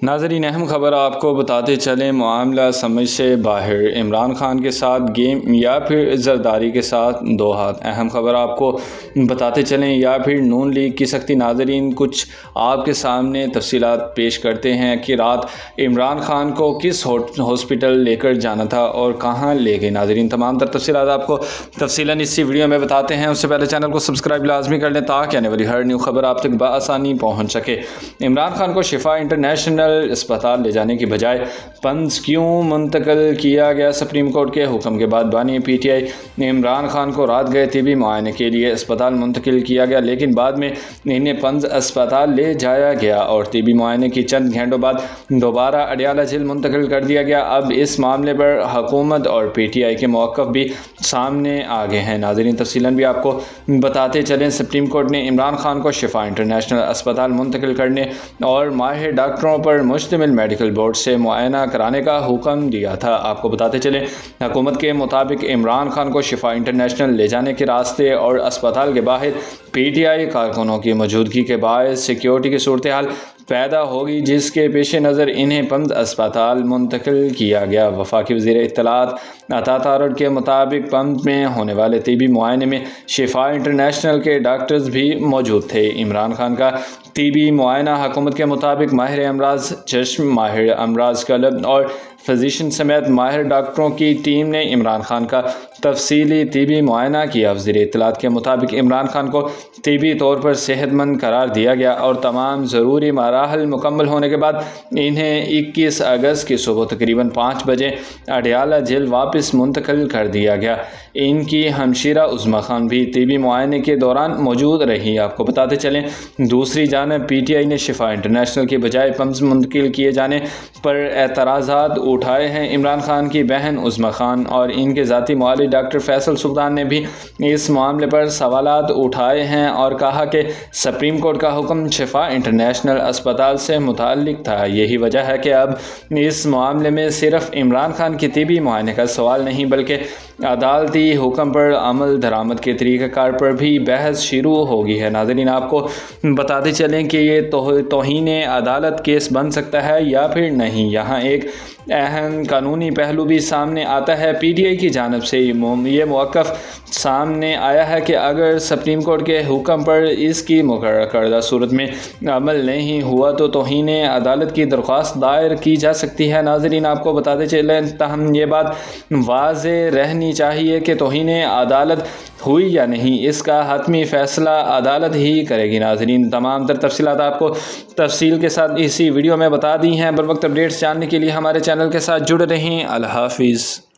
ناظرین، اہم خبر آپ کو بتاتے چلیں، معاملہ سمجھ سے باہر، عمران خان کے ساتھ گیم یا پھر زرداری کے ساتھ دو ہاتھ۔ اہم خبر آپ کو بتاتے چلیں یا پھر نون لیگ کی سختی۔ ناظرین، کچھ آپ کے سامنے تفصیلات پیش کرتے ہیں کہ رات عمران خان کو کس ہاسپٹل لے کر جانا تھا اور کہاں لے گئے۔ ناظرین، تمام تر تفصیلات آپ کو تفصیلاً اسی ویڈیو میں بتاتے ہیں۔ اس سے پہلے چینل کو سبسکرائب لازمی کر لیں تاکہ آنے والی ہر نیو خبر آپ تک بآسانی پہنچ سکے۔ عمران خان کو شفا انٹرنیشنل اسپتال لے جانے کی بجائے پنز کیوں منتقل کیا گیا؟ سپریم کورٹ کے حکم کے بعد بانی P T I Imran Khan کو رات گئے طبی معائنے کے لیے اسپتال منتقل کیا گیا، لیکن بعد میں انہیں پنز اسپتال لے جایا گیا اور طبی معائنے کی چند گھنٹوں بعد دوبارہ اڈیالہ جیل منتقل کر دیا گیا۔ اب اس معاملے پر حکومت اور پی ٹی آئی کے موقف بھی سامنے آ گئے ہیں۔ ناظرین، تفصیلاً بھی آپ کو بتاتے چلیں، سپریم کورٹ نے عمران خان کو شفا انٹرنیشنل اسپتال منتقل کرنے اور ماہر ڈاکٹروں پر مشتمل میڈیکل بورڈ سے معائنہ کرانے کا حکم دیا تھا۔ آپ کو بتاتے چلیں، حکومت کے مطابق عمران خان کو شفا انٹرنیشنل لے جانے کے راستے اور اسپتال کے باہر پی ٹی آئی کارکنوں کی موجودگی کے باعث سیکیورٹی کی صورتحال پیدا ہوگی، جس کے پیش نظر انہیں پنز اسپتال منتقل کیا گیا۔ وفاقی وزیر اطلاعات عطا تارڑ کے مطابق پنز میں ہونے والے طبی معائنے میں شفا انٹرنیشنل کے ڈاکٹرز بھی موجود تھے۔ عمران خان کا طبی معائنہ حکومت کے مطابق ماہر امراض چشم، ماہر امراض قلب اور فزیشین سمیت ماہر ڈاکٹروں کی ٹیم نے عمران خان کا تفصیلی طبی معائنہ کیا۔ وزیر اطلاعات کے مطابق عمران خان کو طبی طور پر صحت مند قرار دیا گیا اور تمام ضروری مراحل مکمل ہونے کے بعد انہیں 21 اگست کی صبح تقریباً 5 بجے اڈیالہ جیل واپس منتقل کر دیا گیا۔ ان کی ہمشیرہ عظمیٰ خان بھی طبی معائنے کے دوران موجود رہی۔ آپ کو بتاتے چلیں، دوسری جانب پی ٹی آئی نے شفا انٹرنیشنل کے بجائے پنز منتقل کیے جانے پر اعتراضات اٹھائے ہیں۔ عمران خان کی بہن عظمیٰ خان اور ان کے ذاتی معالج ڈاکٹر فیصل سلطان نے بھی اس معاملے پر سوالات اٹھائے ہیں اور کہا کہ سپریم کورٹ کا حکم شفا انٹرنیشنل اسپتال سے متعلق تھا۔ یہی وجہ ہے کہ اب اس معاملے میں صرف عمران خان کی طبی معائنے کا سوال نہیں بلکہ عدالتی حکم پر عمل درآمد کے طریقہ کار پر بھی بحث شروع ہوگی ہے۔ ناظرین، آپ کو بتاتے چلیں کہ یہ توہین عدالت کیس بن سکتا ہے یا پھر نہیں۔ یہاں ایک اہم قانونی پہلو بھی سامنے آتا ہے۔ پی ٹی آئی کی جانب سے یہ موقف سامنے آیا ہے کہ اگر سپریم کورٹ کے حکم پر اس کی مقررہ کردہ صورت میں عمل نہیں ہوا تو توہین عدالت کی درخواست دائر کی جا سکتی ہے۔ ناظرین، آپ کو بتاتے چلیں، تاہم یہ بات واضح رہنی چاہیے کہ توہین عدالت ہوئی یا نہیں، اس کا حتمی فیصلہ عدالت ہی کرے گی۔ ناظرین، تمام تر تفصیلات آپ کو تفصیل کے ساتھ اسی ویڈیو میں بتا دی ہیں۔ بر وقت اپڈیٹس جاننے کے لیے ہمارے چینل کے ساتھ جڑ رہیں۔ اللہ حافظ۔